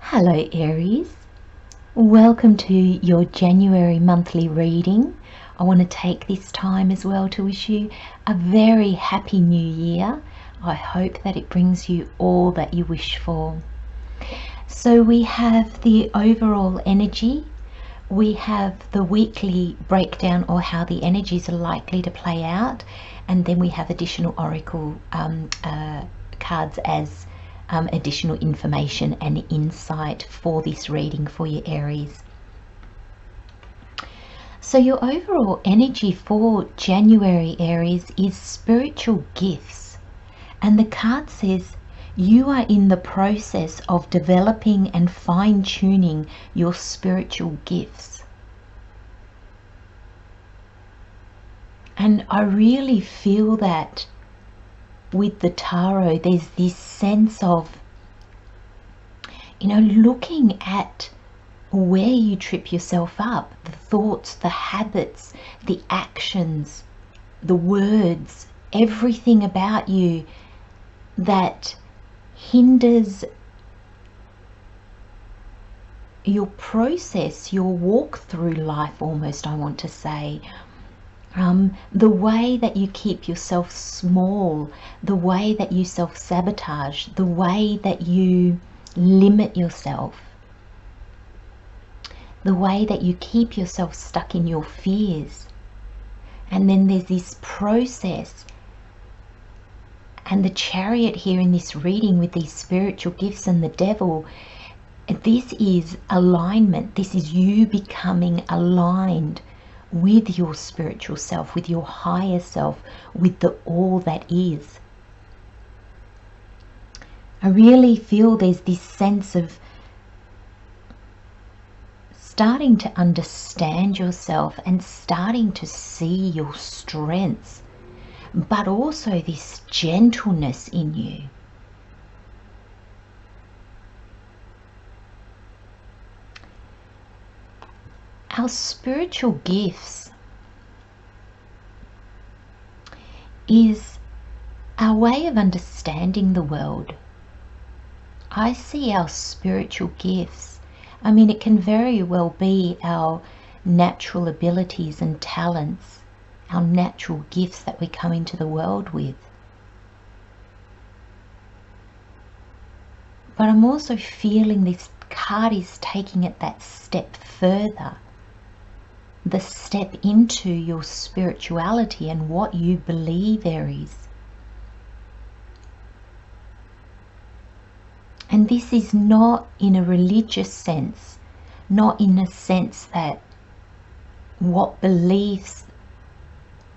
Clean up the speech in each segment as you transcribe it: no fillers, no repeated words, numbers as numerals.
Hello Aries, welcome to your January monthly reading. I want to take this time as well to wish you a very happy new year. I hope that it brings you all that you wish for. So we have the overall energy, we have the weekly breakdown or how the energies are likely to play out, and then we have additional oracle cards as additional information and insight for this reading for your Aries. So your overall energy for January, Aries, is spiritual gifts. And the card says you are in the process of developing and fine-tuning your spiritual gifts. And I really feel that with the tarot, there's this sense of, looking at where you trip yourself up, the thoughts, the habits, the actions, the words, everything about you that hinders your process, your walk through life almost, I want to say. The way that you keep yourself small, the way that you self-sabotage, the way that you limit yourself, the way that you keep yourself stuck in your fears. And then there's this process. And the Chariot here in this reading with these spiritual gifts and the Devil, this is alignment. This is you becoming aligned with your spiritual self, with your higher self, with the all that is. I really feel there's this sense of starting to understand yourself and starting to see your strengths, but also this gentleness in you. Our spiritual gifts is our way of understanding the world. I see our spiritual gifts, it can very well be our natural abilities and talents, our natural gifts that we come into the world with. But I'm also feeling this card is taking it that step further. The step into your spirituality and what you believe, Aries. And this is not in a religious sense, not in a sense that what beliefs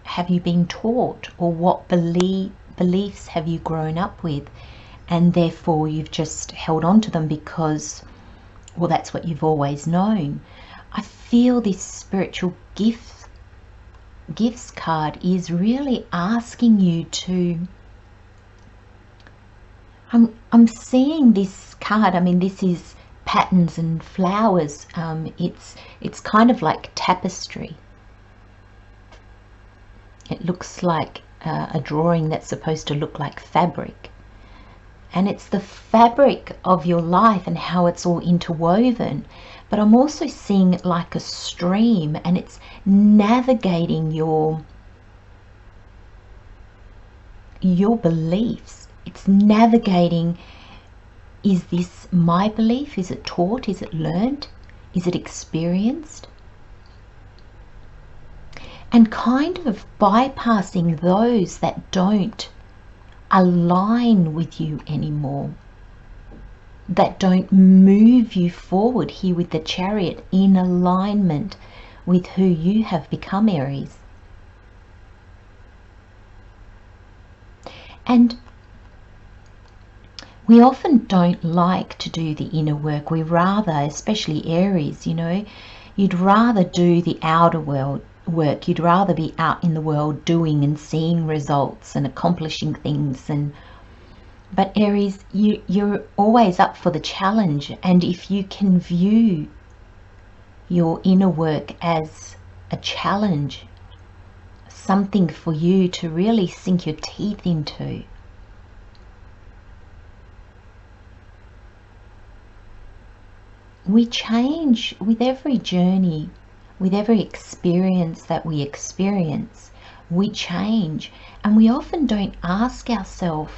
have you been taught or what beliefs have you grown up with, and therefore you've just held on to them because, well, that's what you've always known. I feel this spiritual gifts card is really asking you to, I'm seeing this card, this is patterns and flowers. It's kind of like tapestry. It looks like a drawing that's supposed to look like fabric. And it's the fabric of your life and how it's all interwoven. But I'm also seeing it like a stream, and it's navigating your beliefs. It's navigating, is this my belief? Is it taught? Is it learned? Is it experienced? And kind of bypassing those that don't align with you anymore, that don't move you forward here with the Chariot in alignment with who you have become, Aries. And we often don't like to do the inner work. We rather, especially Aries, you'd rather do the outer work. You'd rather be out in the world doing and seeing results and accomplishing things. But Aries, you're always up for the challenge, and if you can view your inner work as a challenge, something for you to really sink your teeth into, We change with every journey, with every experience that we experience. We change, and we often don't ask ourselves,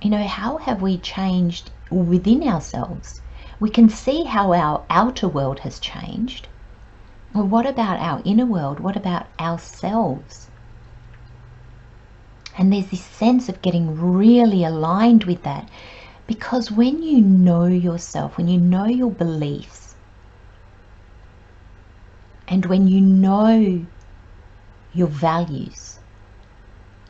you know, how have we changed within ourselves? We can see how our outer world has changed. Well, what about our inner world? What about ourselves? And there's this sense of getting really aligned with that, because when you know yourself, when you know your beliefs, and when you know your values,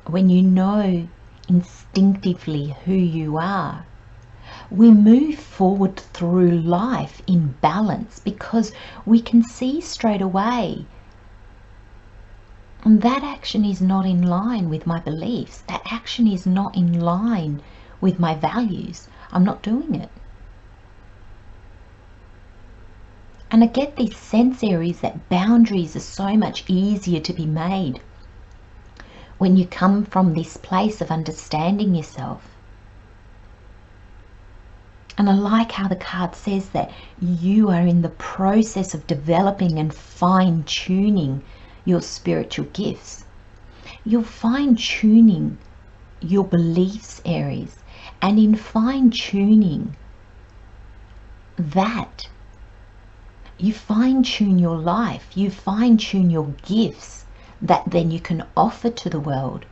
when you know instinctively who you are, we move forward through life in balance, because we can see straight away, and that action is not in line with my beliefs. That action is not in line with my values. I'm not doing it. And I get this sense, Aries, that boundaries are so much easier to be made when you come from this place of understanding yourself. And I like how the card says that you are in the process of developing and fine-tuning your spiritual gifts. You're fine-tuning your beliefs, Aries. And in fine-tuning that, you fine-tune your life. You fine-tune your gifts that then you can offer to the world.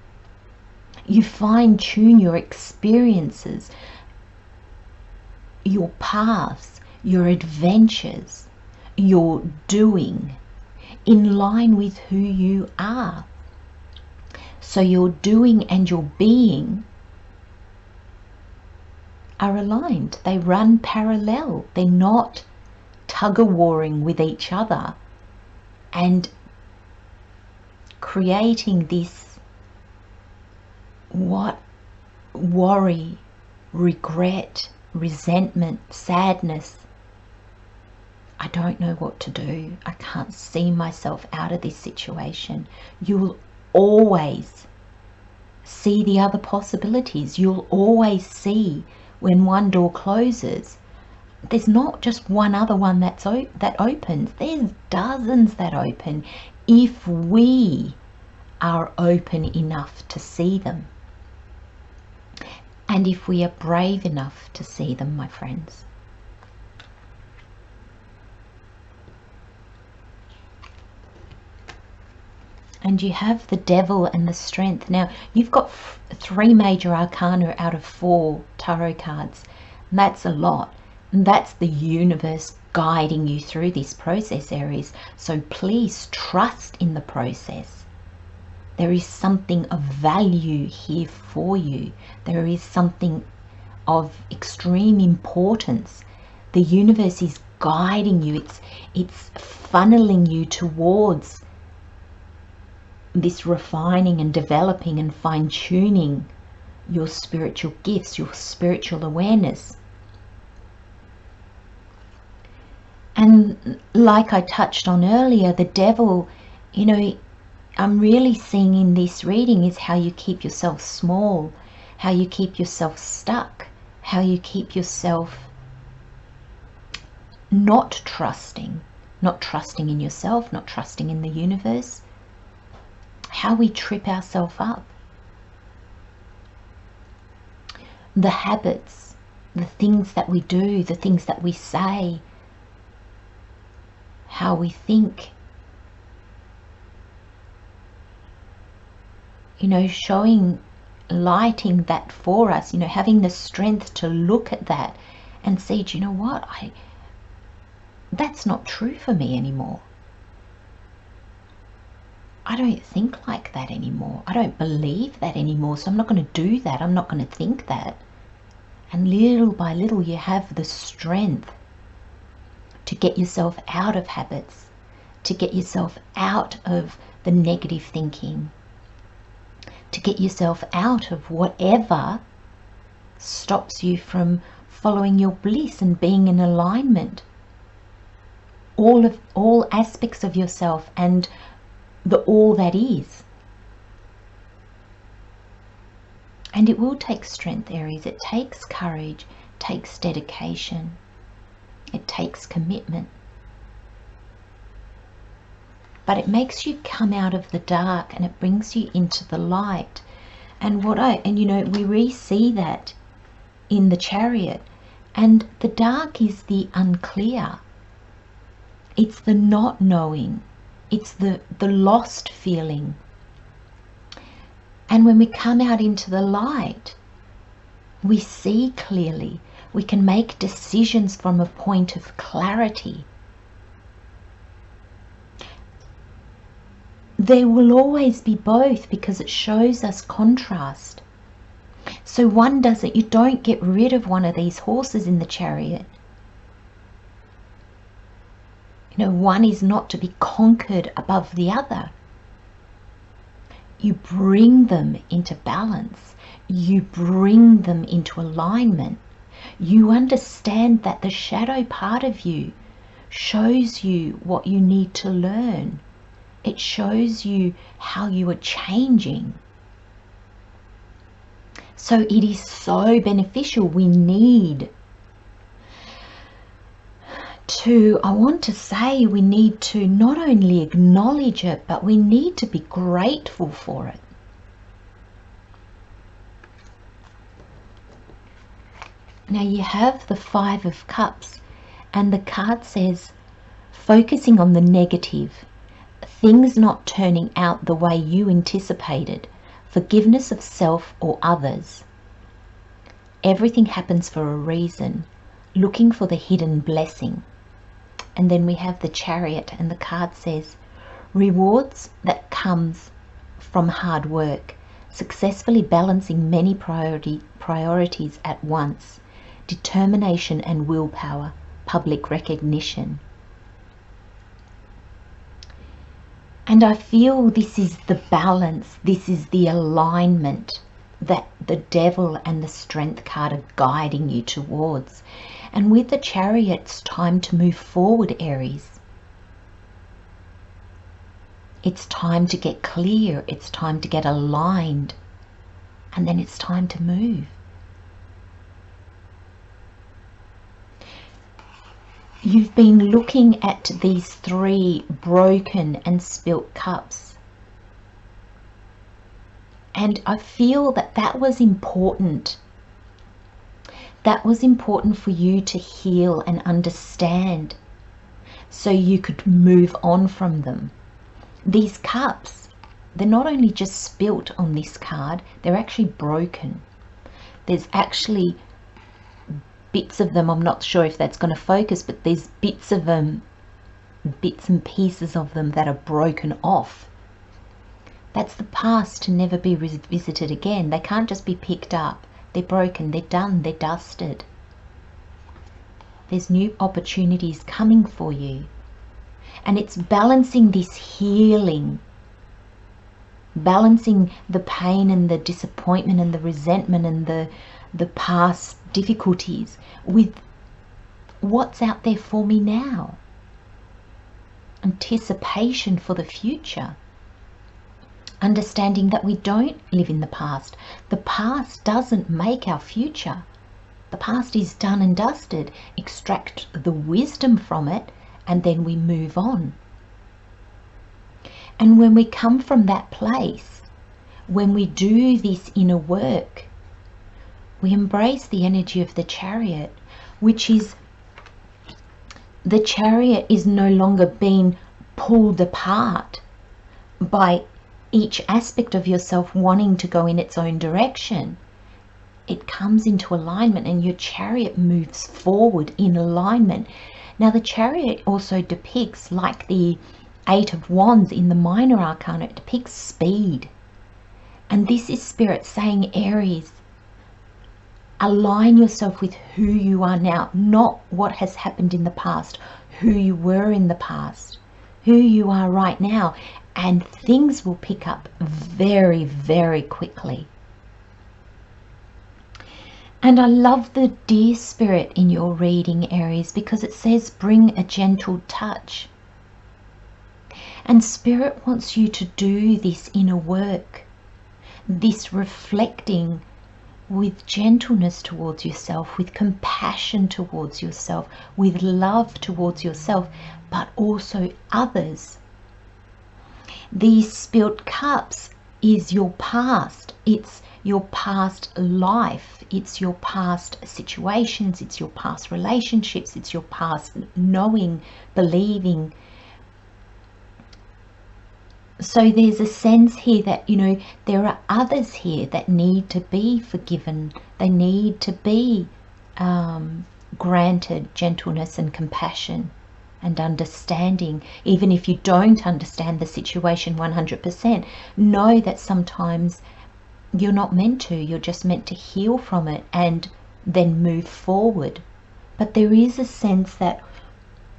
You fine-tune your experiences, your paths, your adventures, your doing, in line with who you are. So your doing and your being are aligned. They run parallel. They're not tug-of-warring with each other and creating this worry, regret, resentment, sadness. I don't know what to do. I can't see myself out of this situation. You'll always see the other possibilities. You'll always see when one door closes, there's not just one other one that opens. There's dozens that open if we are open enough to see them. And if we are brave enough to see them, my friends. And you have the Devil and the Strength. Now, you've got 3 major arcana out of 4 tarot cards. And that's a lot. And that's the universe guiding you through this process, Aries. So please trust in the process. There is something of value here for you. There is something of extreme importance. The universe is guiding you. It's funneling you towards this refining and developing and fine-tuning your spiritual gifts, your spiritual awareness. And like I touched on earlier, the Devil, you know, I'm really seeing in this reading is how you keep yourself small, how you keep yourself stuck, how you keep yourself not trusting in yourself, not trusting in the universe, how we trip ourselves up. The habits, the things that we do, the things that we say, how we think, you know, lighting that for us, you know, having the strength to look at that and see, do you know what, that's not true for me anymore. I don't think like that anymore. I don't believe that anymore, so I'm not going to do that. I'm not going to think that. And little by little you have the strength to get yourself out of habits, to get yourself out of the negative thinking, to get yourself out of whatever stops you from following your bliss and being in alignment. All aspects of yourself and the all that is. And it will take strength, Aries. It takes courage, it takes dedication. It takes commitment. But it makes you come out of the dark and it brings you into the light. And we re-see that in the Chariot. And the dark is the unclear. It's the not knowing. It's the lost feeling. And when we come out into the light, we see clearly. We can make decisions from a point of clarity. There will always be both because it shows us contrast. So you don't get rid of one of these horses in the Chariot. One is not to be conquered above the other. You bring them into balance. You bring them into alignment. You understand that the shadow part of you shows you what you need to learn. It shows you how you are changing. So it is so beneficial. We need to not only acknowledge it, but we need to be grateful for it. Now you have the Five of Cups, and the card says, focusing on the negative, things not turning out the way you anticipated, forgiveness of self or others. Everything happens for a reason, looking for the hidden blessing. And then we have the Chariot, and the card says, rewards that comes from hard work, successfully balancing many priorities at once, determination and willpower, public recognition. And I feel this is the balance, this is the alignment that the Devil and the Strength card are guiding you towards. And with the Chariot, it's time to move forward, Aries. It's time to get clear, it's time to get aligned, and then it's time to move. You've been looking at these three broken and spilt cups. And I feel that was important. That was important for you to heal and understand so you could move on from them. These cups, they're not only just spilt on this card, they're actually broken. There's actually bits of them, I'm not sure if that's going to focus, but there's bits of them, bits and pieces of them that are broken off. That's the past to never be revisited again. They can't just be picked up. They're broken, they're done, they're dusted. There's new opportunities coming for you. And it's balancing this healing, balancing the pain and the disappointment and the resentment and the past difficulties with what's out there for me now. Anticipation for the future. Understanding that we don't live in the past. The past doesn't make our future. The past is done and dusted. Extract the wisdom from it and then we move on. And when we come from that place, when we do this inner work, we embrace the energy of the Chariot, which is, the Chariot is no longer being pulled apart by each aspect of yourself wanting to go in its own direction. It comes into alignment and your Chariot moves forward in alignment. Now the Chariot also depicts, like the Eight of Wands in the Minor Arcana, it depicts speed. And this is Spirit saying, Aries, align yourself with who you are now, not what has happened in the past, who you were in the past, who you are right now. And things will pick up very, very quickly. And I love the Dear Spirit in your reading, Aries, because it says bring a gentle touch. And Spirit wants you to do this inner work, this reflecting with gentleness towards yourself, with compassion towards yourself, with love towards yourself, but also others. These spilt cups is your past. It's your past life. It's your past situations. It's your past relationships. It's your past knowing, believing. So there's a sense here that, you know, there are others here that need to be forgiven. They need to be granted gentleness and compassion and understanding. Even if you don't understand the situation 100%, know that sometimes you're not meant to. You're just meant to heal from it and then move forward. But there is a sense that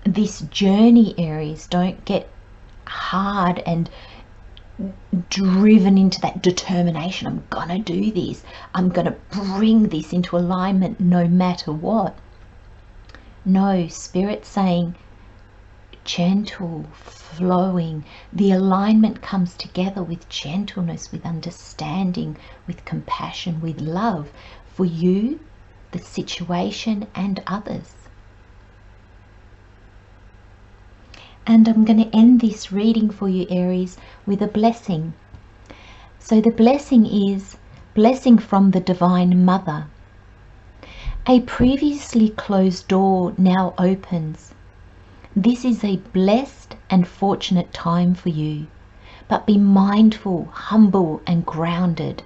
this journey, Aries, don't get hard and driven into that determination. I'm gonna do this. I'm gonna bring this into alignment no matter what. No, Spirit saying gentle, flowing. The alignment comes together with gentleness, with understanding, with compassion, with love for you, the situation, and others. And I'm going to end this reading for you, Aries, with a blessing. So the blessing is blessing from the Divine Mother. A previously closed door now opens. This is a blessed and fortunate time for you, but be mindful, humble, and grounded.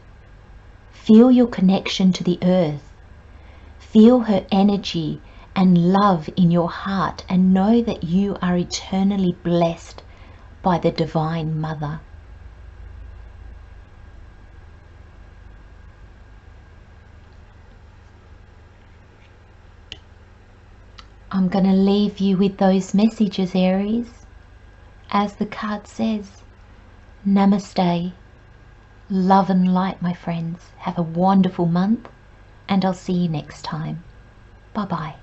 Feel your connection to the earth. Feel her energy and love in your heart, and know that you are eternally blessed by the Divine Mother. I'm going to leave you with those messages, Aries. As the card says, Namaste. Love and light, my friends. Have a wonderful month, and I'll see you next time. Bye-bye.